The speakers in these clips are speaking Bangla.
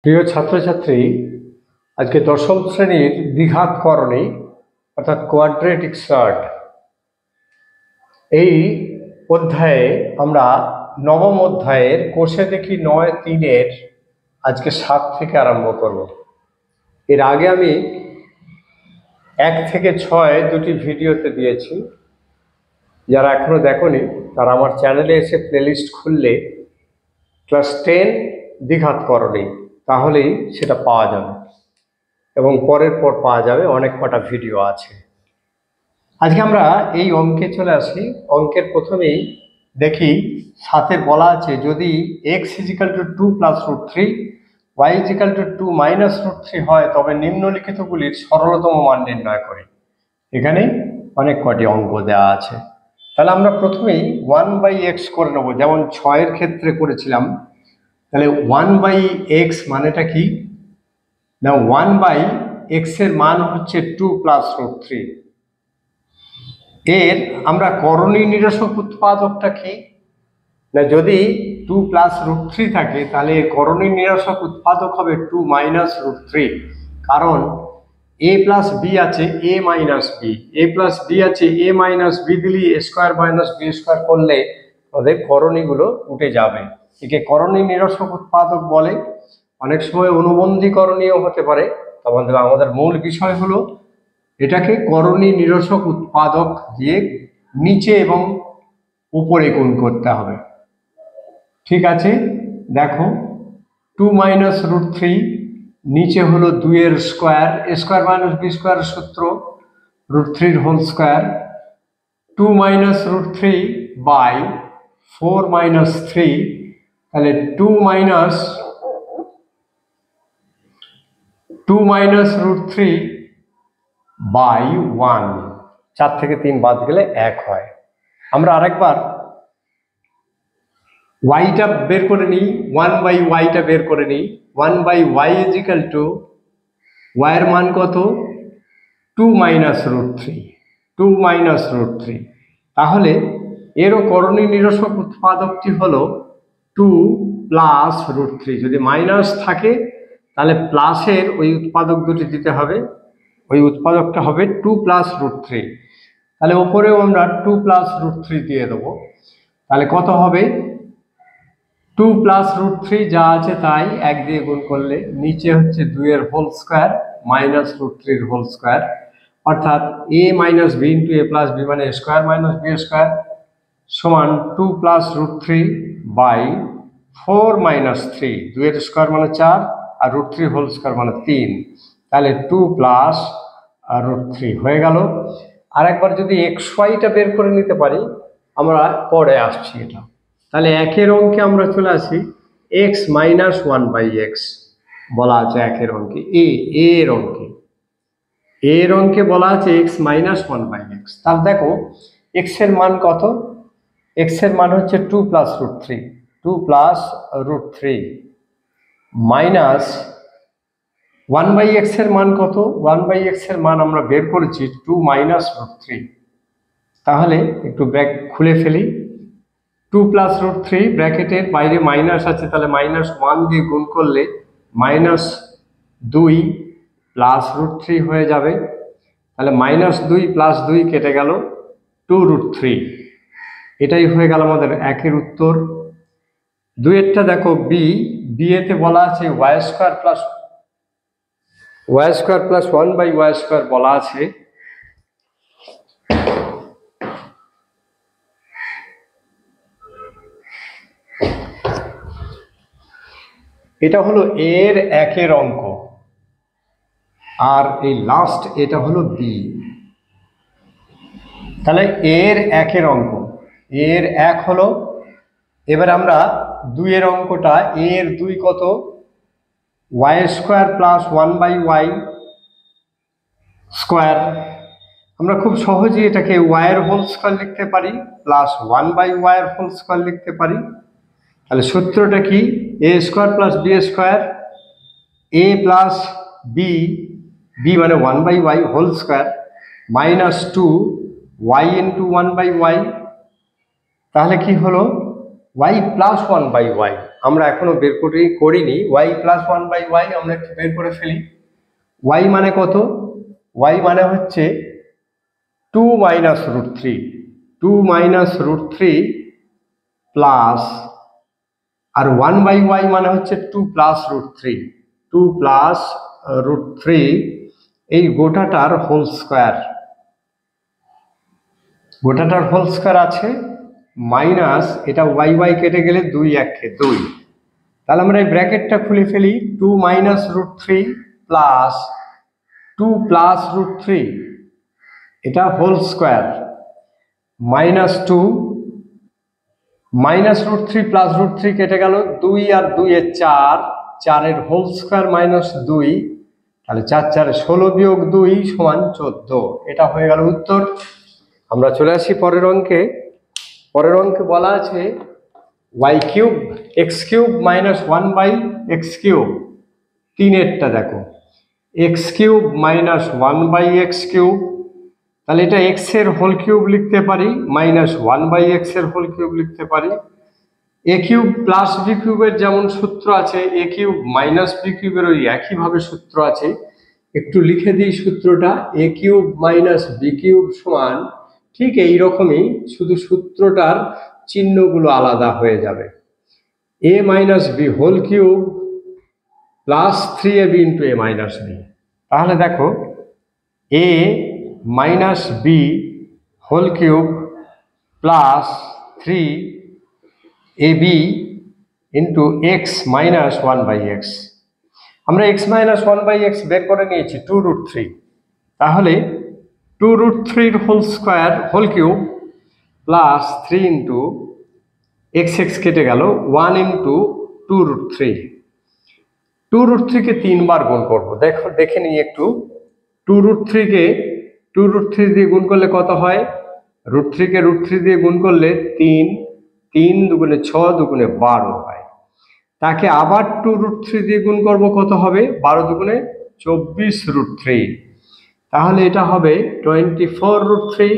প্রিয় ছাত্রছাত্রী, আজকে দশম শ্রেণীর দ্বিঘাতকরণী অর্থাৎ কোয়াড্রেটিক সার্ট এই অধ্যায়ে আমরা নবম অধ্যায়ের কোষে দেখি ৯-৩-এর আজকে ৭ থেকে আরম্ভ করব। এর আগে আমি ১ থেকে ৬ দুটি ভিডিওতে দিয়েছি। যারা এখনো দেখোনি তারা আমার চ্যানেলে এসে প্লেলিস্ট খুললে ক্লাস 10 দ্বিঘাতকরণী তাহলেই সেটা পাওয়া যাবে এবং পরের পর পাওয়া যাবে, অনেক কটা ভিডিও আছে। আজকে আমরা এই অঙ্কে চলে আসি। অঙ্কের প্রথমেই দেখি ৭-এর বলা আছে যদি x = 2 + √3 y = 2 - √3 হয় তবে নিম্নলিখিতগুলির সরলতম মান নির্ণয় করি। এখানে অনেক কটি অঙ্ক দেওয়া আছে। তাহলে আমরা প্রথমেই 1/x করে নেব, যেমন 6-এর ক্ষেত্রে করেছিলাম। তাহলে 1/x মানেটা কি না, 1/x এর মান হচ্ছে 2 + √3। এর আমরা করণী নিরসক উৎপাদকটা কি না, যদি 2 + √3 থাকে তাহলে এর করণী নিরসক উৎপাদক হবে 2 - √3, কারণ a + b আছে a - b, a + b আছে a - b দিলে a² - b² করলে ওদের করণীগুলো উঠে যাবে। একে করণী নিরসক উৎপাদক বলে। অনেক সময় অনুবন্ধী করণীয় হতে পারে। আমাদের মূল বিষয় হলো এটাকে করণী নিরসক উৎপাদক দিয়ে নিচে এবং উপরে গুণ করতে হবে। ঠিক আছে, দেখো 2 - √3 নিচে হলো 2-এর স্কোয়ার, a² - b² সূত্র √3 হোল স্কোয়ার, 2 - √3 বাই 4 - 3, তাহলে 2 - √3 বাই 1, 4 থেকে 3 বাদ গেলে 1 হয়। আমরা আরেকবার y-টা বের করে নিই, 1/y-টা বের করে নিই। 1/y = y এর মান কত, 2 - √3, 2 - √3। তাহলে এরও করণী নিরসক উৎপাদকটি হলো 2 + √3। যদি মাইনাস থাকে তাহলে প্লাসের ওই উৎপাদক দুটি দিতে হবে, ওই উৎপাদকটা হবে 2 + √3। তাহলে ওপরেও আমরা 2 + √3 দিয়ে দেবো। তাহলে কত হবে, 2 + √3 যা আছে তাই 1 দিয়ে গুণ করলে নিচে হচ্ছে 2-এর হোল স্কোয়ার -√3 হোল স্কোয়ার, অর্থাৎ a - b × a + b মানে a² - b² সমান 2 + √3 বাই 4 - 3, 2-এর স্কোয়ার মানে 4 আর √3 হোল স্কোয়ার মানে 3, তাহলে 2 + √3 হয়ে গেল। আরেকবার যদি xy-টা বের করে নিতে পারি, আমরা পরে আসছি এটা। তাহলে 1-এর অঙ্কে আমরা চলে আসি, x - 1/x বলা আছে 1-এর অঙ্কে। এর অঙ্কে বলা আছে x - 1/x। তাহলে দেখো x এর মান কত, x এর মান হচ্ছে 2 + √3, 2 + √3 মাইনাস 1/x এর মান কত, 1/x এর মান আমরা বের করেছি 2 - √3। তাহলে একটু ব্র্যাকেট খুলে ফেলি, 2 + √3 ব্র্যাকেটের বাইরে মাইনাস আছে, তাহলে -1 দিয়ে গুণ করলে -2 + √3 হয়ে যাবে। তাহলে -2 + 2 কেটে গেল 2 √3। এটাই হয়ে গেল আমাদের 1-এর উত্তর। 2-এরটা দেখো b এতে বলা আছে y² + 1/y² বলা আছে। এটা হলো এর 1-এর অঙ্ক, আর এই লাস্ট এটা হলো b। তাহলে এর 1-এর অঙ্ক, এর 1 হলো। এবার আমরা 2-এর অঙ্কটা, এর 2 কত, y² + 1/y²। আমরা খুব সহজেই এটাকে y-এর হোল স্কোয়ার লিখতে পারি প্লাস 1/y-এর হোল স্কোয়ার লিখতে পারি। তাহলে সূত্রটা কি, a² + b², a + b, b মানে 1/y whole square -2 y × 1/y। তাহলে কি হলো, y প্লাস 1/y আমরা এখনো বের করিনি। y প্লাস 1/y আমরা একটু বের করে ফেলি। y মানে কত? y মানে হচ্ছে 2 minus root three, 2 minus root three plus, আর 1/y মানে হচ্ছে 2 plus root three, 2 plus root three, এই গোটাটার হোল স্কোয়ার, গোটাটার হোল স্কোয়ার আছে মাইনাস এটা y কেটে গেলে 2 1 2, তাহলে আমরা এই ব্র্যাকেটটা খুলে ফেলি। 2 minus root three plus 2 plus root three, এটা whole square minus 2 minus root three plus root three কেটে গেল 2 আর 2 এ 4, 4 এর হোল স্কোয়ার মাইনাস 2, তাহলে 4 4 16 বিয়োগ 2 সমান 14। এটা হয়ে গেল উত্তর। আমরা চলে আসি পরের অঙ্কে। পরের অঙ্কে বলা আছে y cube x cube minus 1/x cube, 3-এরটা দেখো, x cube minus 1/x cube, তাহলে এটা x এর হোল কিউব লিখতে পারি, মাইনাস 1/x এর হোল কিউব লিখতে পারি। a কিউব প্লাস b কিউবের যেমন সূত্র আছে, a কিউব মাইনাস b কিউবের ওই একইভাবে সূত্র আছে। একটু লিখে দিই সূত্রটা, a cube minus b cube সমান ঠিক এই রকমই, শুধু সূত্রটার চিহ্নগুলো আলাদা হয়ে যাবে। a minus b whole cube plus 3ab into a minus b, তাহলে দেখো a minus b whole cube plus 3ab into x minus 1/x। আমরা x মাইনাস 1/x বের করে নিয়েছি 2√3, তাহলে 2√3 whole square whole cube plus 3 into x কেটে গেল 1 ইন্টু 2√3, 2√3 কে 3 বার গুণ করবো। দেখো দেখে নিই একটু, 2√3 দিয়ে গুণ করলে কত হয়? √3 কে √3 দিয়ে গুণ করলে 3, 3 দুগুণে 6 দুগুণে 12 হয়। তাকে আবার 2√3 দিয়ে গুণ করব, কত হবে? 12 দুগুণে 24√3, তাহলে এটা হবে 24√3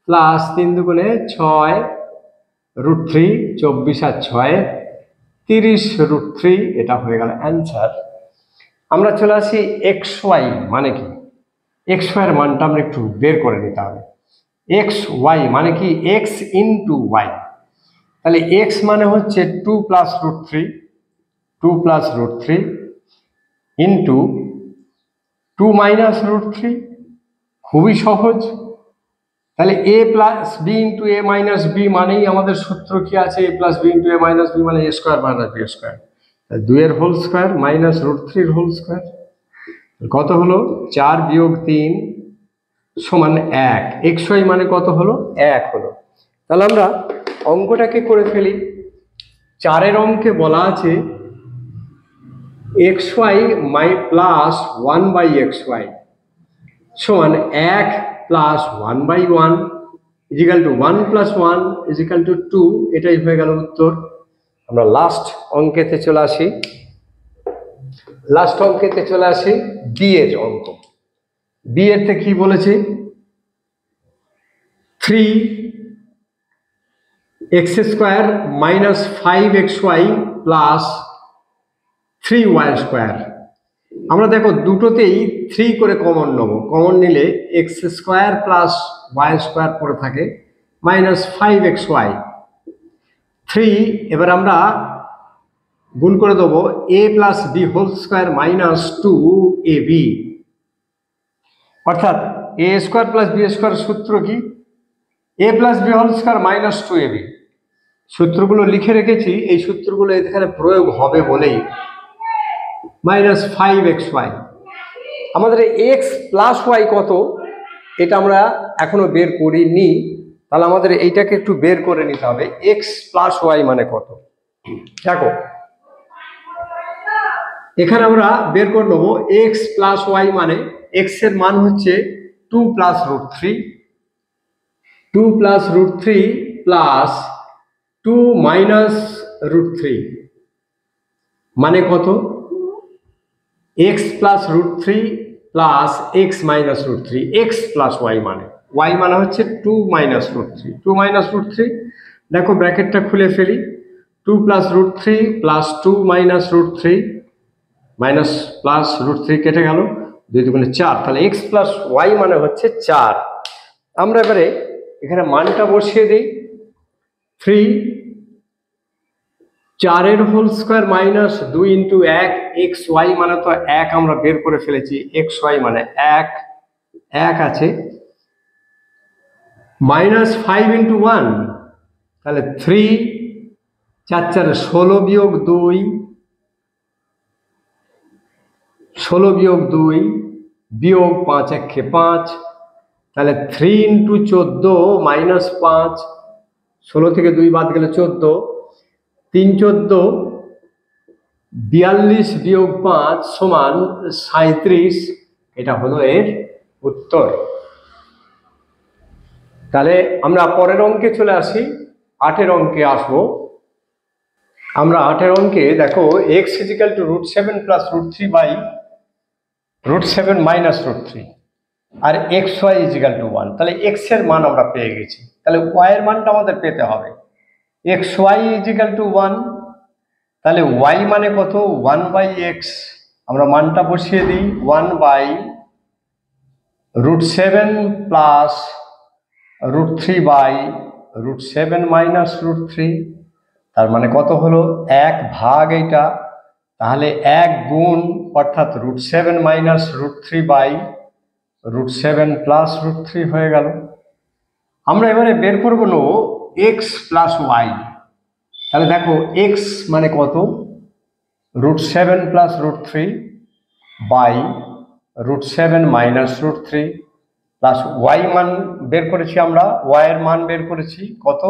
প্লাস 3 দুগুণে 6√3, 24 আর 6 30√3, এটা হয়ে গেল অ্যান্সার। আমরা চলে আসি xy মানে কি, xy এর মানটা আমরা একটু বের করে নিতে হবে। xy মানে কি x ইন্টু y, তাহলে x মানে হচ্ছে 2 প্লাস √3, 2 প্লাস √3 ইন্টু 2 মাইনাস √3, খুবই সহজ। তাহলে a plus b into a minus b মানেই আমাদের সূত্র কি আছে? a plus b into a minus b মানে a square minus b square, 2 এর হোল স্কোয়ার মাইনাস √3 এর হোল স্কোয়ার, কত হলো? 4 বিয়োগ 3 সমান 1। xy মানে কত হলো? 1 হলো। তাহলে আমরা অঙ্কটাকে করে ফেলি। 4-এর অঙ্কে বলা আছে xy প্লাস 1/xy সমান 1 plus 1/1 is equal to 1 plus 1 is equal to 2, এটাই হয়ে গেল উত্তর। আমরা লাস্ট অঙ্কেতে চলে আসি। বি এর অঙ্ক। বি এর থেকে কি বলেছে? 3x² minus 5xy plus 3y²। আমরা দেখো দুটোতেই 3 করে কমন নেব, কমন নিলে x² প্লাস y² পড়ে থাকে মাইনাস 5xy 3। এবার আমরা গুণ করে দেবো a plus b whole square minus 2ab, অর্থাৎ a² প্লাস b² সূত্র কি? a plus b whole square minus 2ab। সূত্রগুলো লিখে রেখেছি, এই সূত্রগুলো এখানে প্রয়োগ হবে বলেই মাইনাস 5xy। আমাদের x প্লাস y কত এটা আমরা এখনো বের করিনি, তাহলে আমাদের এইটাকে একটু বের করে নিতে হবে। x প্লাস y মানে কত? দেখো এখানে আমরা বের করে নেবো x প্লাস y মানে x এর মান হচ্ছে 2 প্লাস √3, 2 প্লাস √3 প্লাস 2 মাইনাস √3 মানে কত? x plus √3 plus x minus √3, x plus y মানে y মানে হচ্ছে 2 মাইনাস √3, 2 মাইনাস √3। দেখো ব্র্যাকেটটা খুলে ফেলি, 2 plus root three plus 2 minus root three minus plus root three কেটে গেল, 2 দুগুণে 4, তাহলে এক্স প্লাস ওয়াই মানে হচ্ছে 4। আমরা এবারে এখানে মানটা বসিয়ে দিই। 3 4 whole square minus 2 into 1 x y মানে তো 1 আমরা বের করে ফেলেছি, এক্স ওয়াই মানে 1 1 আছে, মাইনাস 5 ইন্টু 1 তাহলে 3 4 4 16 বিয়োগ 2 16 বিয়োগ 2 বিয়োগ 5 1 5, তাহলে 3 ইন্টু 14 মাইনাস 5, 16 থেকে 2 বাদ গেলে 14, 3 14 42 বিয়োগ 5 সমান 37, এটা হলো এর উত্তর। তাহলে আমরা পরের অঙ্কে চলে আসি, 8 অঙ্কে আসবো। আমরা 8 অঙ্কে দেখো x equal to √7 plus √3 by √7 minus √3 আর এক্স ওয়াই ইজিক্যাল টু 1, তাহলে x এর মান আমরা পেয়ে গেছি, তাহলে y এর মানটা আমাদের পেতে হবে। এক্স ওয়াই ইজিক্যাল টু 1, তাহলে y মানে কত 1 বাই এক্স, আমরা মানটা বসিয়ে দিই 1 বাই √7 প্লাস √3 বাই √7 মাইনাস √3, তার মানে কত হলো 1 ভাগ এইটা, তাহলে 1 গুণ অর্থাৎ √7 মাইনাস √3 বাই √7 প্লাস √3 হয়ে গেল। আমরা এবারে বের করব নো এক্স প্লাস ওয়াই, তাহলে দেখো এক্স মানে কত √7 plus √3 by √7 minus √3 plus y মান বের করেছি, আমরা ওয়াই এর মান বের করেছি কত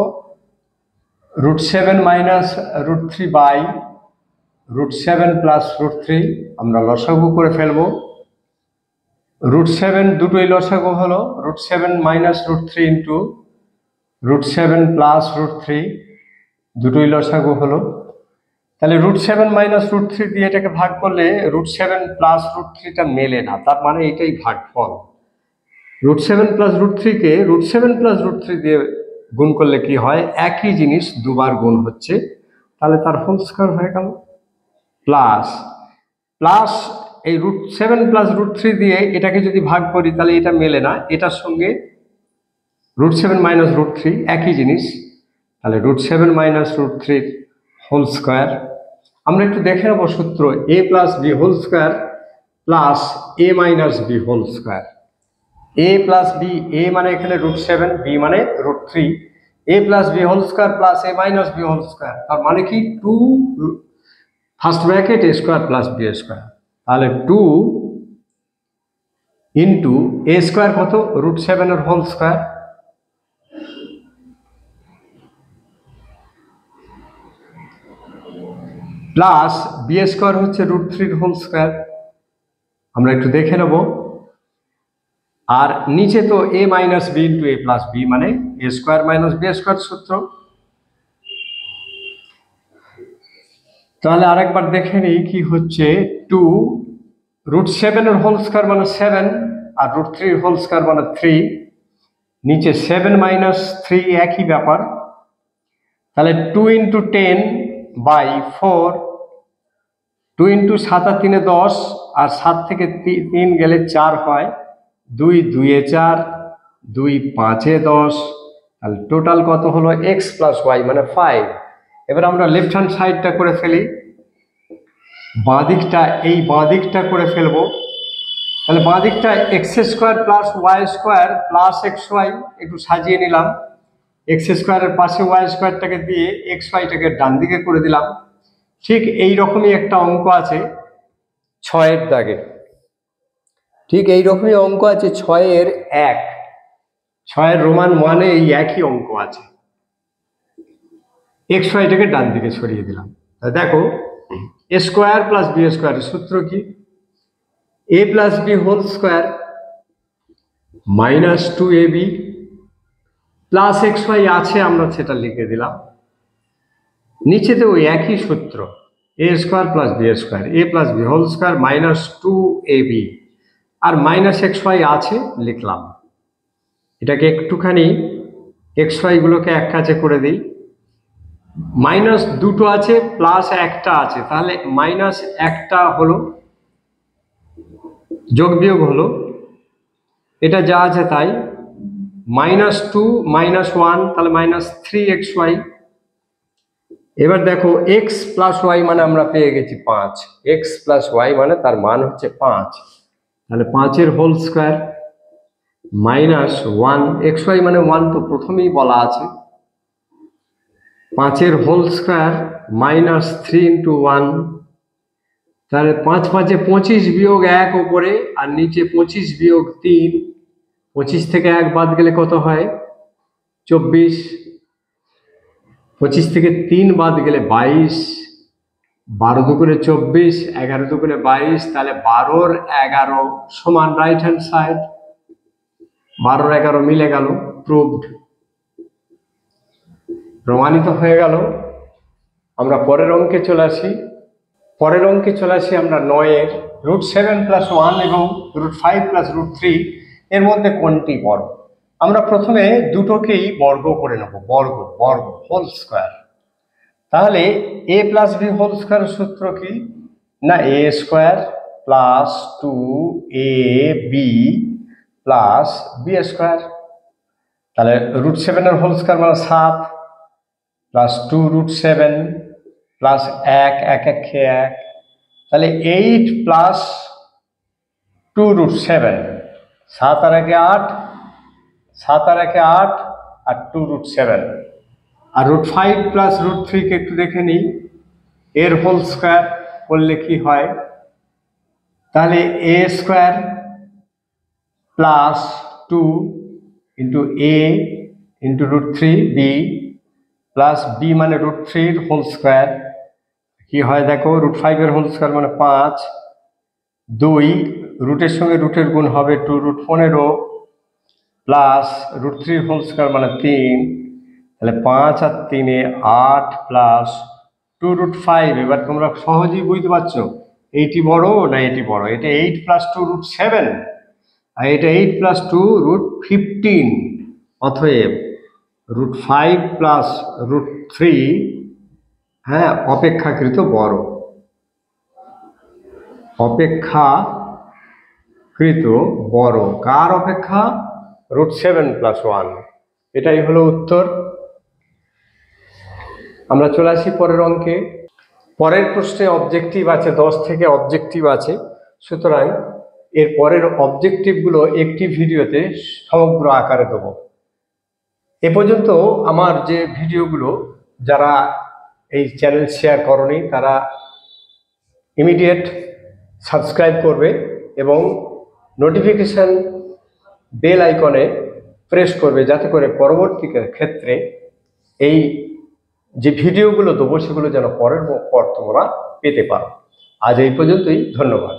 √7 মাইনাস √3 বাই √7 প্লাস √3, আমরা লসাগু করে ফেলবো। √7 দুটোই লসাগু হলো, √7 মাইনাস √3 ইন্টু √7 প্লাস √3 দুটোই লসাগু হলো, তাহলে √7 মাইনাস √3 দিয়ে এটাকে ভাগ করলে √7 প্লাস √3টা মেলে না, তার মানে এটাই ভাগফল। √7 প্লাস √3 কে √7 প্লাস √3 দিয়ে গুণ করলে কি হয়, একই জিনিস দুবার গুণ হচ্ছে, তাহলে তার হোল স্কয়ার হয়ে গেল। প্লাস প্লাস এই √7 প্লাস √3 দিয়ে এটাকে যদি ভাগ করি তাহলে এটা মেলে না, এটার সঙ্গে √7 মাইনাস √3 একই জিনিস, তাহলে √7 মাইনাস √3 হোল স্কয়ার। আমরা একটু দেখে নেব সূত্র, a plus b whole square plus a minus b whole square. a plus b, a মানে এখানে √7, b মানে √3, a plus b whole square plus a minus b whole square, তার মানে কি 2 first bracket a square plus b square, তাহলে 2 ইন্টু a স্কয়ার কত √7 এর whole square plus b square হচ্ছে √3 এর হোল স্কয়ার। আমরা একটু দেখে নেব, আর নিচে তো a minus b into a plus b মানে a square minus b square সূত্র। তাহলে আরেকবার দেখে নিই কি হচ্ছে, 2 √7 এর হোল স্কয়ার মানে 7 আর √3 এর হোল স্কয়ার মানে 3, নিচে 7 মাইনাস 3 একই ব্যাপার, তাহলে 2 ইন্টু 10 বাই 4, 2 ইন্টু 7 আর 3 10, আর 7 থেকে 3 গেলে 4 হয়, 2 2 এ 4, 2 5 এ 10, তাহলে টোটাল কত হলো x প্লাস ওয়াই মানে 5। এবার আমরা লেফট হ্যান্ড সাইডটা করে ফেলি, বাঁ দিকটা এই বাঁ দিকটা করে ফেলবো, তাহলে বাঁ দিকটা x square plus y square plus x y একটু সাজিয়ে নিলাম, এক্স স্কোয়ারের পাশে ওয়াই স্কোয়ারটাকে দিয়ে এক্স ওয়াইটাকে ডান দিকে করে দিলাম। ঠিক এই রকমই একটা অঙ্ক আছে 6 দাগে, ঠিক এই রকমই অঙ্ক আছে 6 1, 6 রোমান 1 এই একই অঙ্ক আছে, এক্স ওয়াইটাকে ডান দিকে সরিয়ে দিলাম। দেখো a স্কোয়ার প্লাস বি স্কোয়ারের সূত্র কি, a plus b whole square minus 2ab plus x y আছে, আমরা সেটা লিখে দিলাম। নিচেতে ওই একই সূত্র, a square plus b square, a plus b whole square minus 2ab, আর মাইনাস এক্স ওয়াই আছে লিখলাম। এটাকে একটুখানি এক্স ওয়াই গুলোকে এক কাছে করে দিই, মাইনাস দুটো আছে প্লাস একটা আছে, তাহলে মাইনাস একটা হলো, যোগ বিয়োগ হলো, এটা যা আছে তাই। মাইনাস টু মাইনাস ওয়ান, তাহলে মাইনাস থ্রি এক্স ওয়াই। এবার দেখো এক্স প্লাস ওয়াই মানে আমরা পেয়ে গেছি 5, এক্স প্লাস ওয়াই মানে তার মান হচ্ছে 5, তাহলে 5 whole square minus 1 x y মানে 1 তো প্রথমেই বলা আছে, 5 হোল স্কোয়ার মাইনাস 3 ইন্টু 1, তাহলে 5 5 25 বিয়োগ 1 ওপরে আর নিচে 25 বিয়োগ 3, 25 থেকে 1 বাদ গেলে কত হয় 24, 25 থেকে 3 বাদ গেলে 22, 12 দুগুণে 24, 11 দুগুণে 22, তাহলে 12 11 সমান রাইট হ্যান্ড সাইড, 12 11 মিলে গেল, প্রুভড, প্রমাণিত হয়ে গেল। আমরা পরের অঙ্কে চলে আসি। আমরা 9 এর √7 + 1 এবং √5 + √3 এর মধ্যে কোনটি বড়? আমরা প্রথমে দুটোকেই বর্গ করে নেব, বর্গ হোল স্কোয়ার। তাহলে a + b হোল স্কোয়ারের সূত্র কি না, a² + 2ab + b²। তাহলে √7 এর হোল স্কোয়ার মানে 7 প্লাস 2 √7 প্লাস 1 1 1 খেয়ে 1, তাহলে 8 প্লাস 2 √7, 7 আর 1 8, 7 আর 1 8 আর 2 √7। আর √5 + √3 কে একটু দেখে নিই, এর হোল স্কোয়ার করলে কি হয়, তাহলে a² plus 2 into a into √3b plus b মানে √3 হোল স্কোয়ার, কি হয় দেখো, √5 এর হোল স্কোয়ার মানে 5, 2 রুটের সঙ্গে রুটের গুণ হবে 2 √15 প্লাস √3 হোল স্কোয়ার মানে 3, তাহলে 5 আর 3 8 প্লাস 2 √5। এবার তোমরা সহজেই বুঝতে পারছো এইটি বড় না এটি বড়, এটা 8 + 2 √7 আর এটা 8 + 2 √15, অতএব √5 + √3 হ্যাঁ অপেক্ষাকৃত বড়, অপেক্ষাকৃত বড়। কার অপেক্ষা? √7 + 1। এটাই হলো উত্তর। আমরা চলে আসি পরের অঙ্কে। পরের প্রশ্নে অবজেক্টিভ আছে, 10 থেকে অবজেক্টিভ আছে, সুতরাং এর পরের অবজেক্টিভগুলো একটি ভিডিওতে সমগ্র আকারে দেবো। এ পর্যন্ত আমার যে ভিডিওগুলো যারা এই চ্যানেল শেয়ার করনি তারা ইমিডিয়েট সাবস্ক্রাইব করবে এবং নোটিফিকেশান বেল আইকনে প্রেস করবে, যাতে করে পরবর্তী ক্ষেত্রে এই যে ভিডিওগুলো দেবো সেগুলো যেন পর তোমরা পেতে পারো। আজ এই পর্যন্তই, ধন্যবাদ।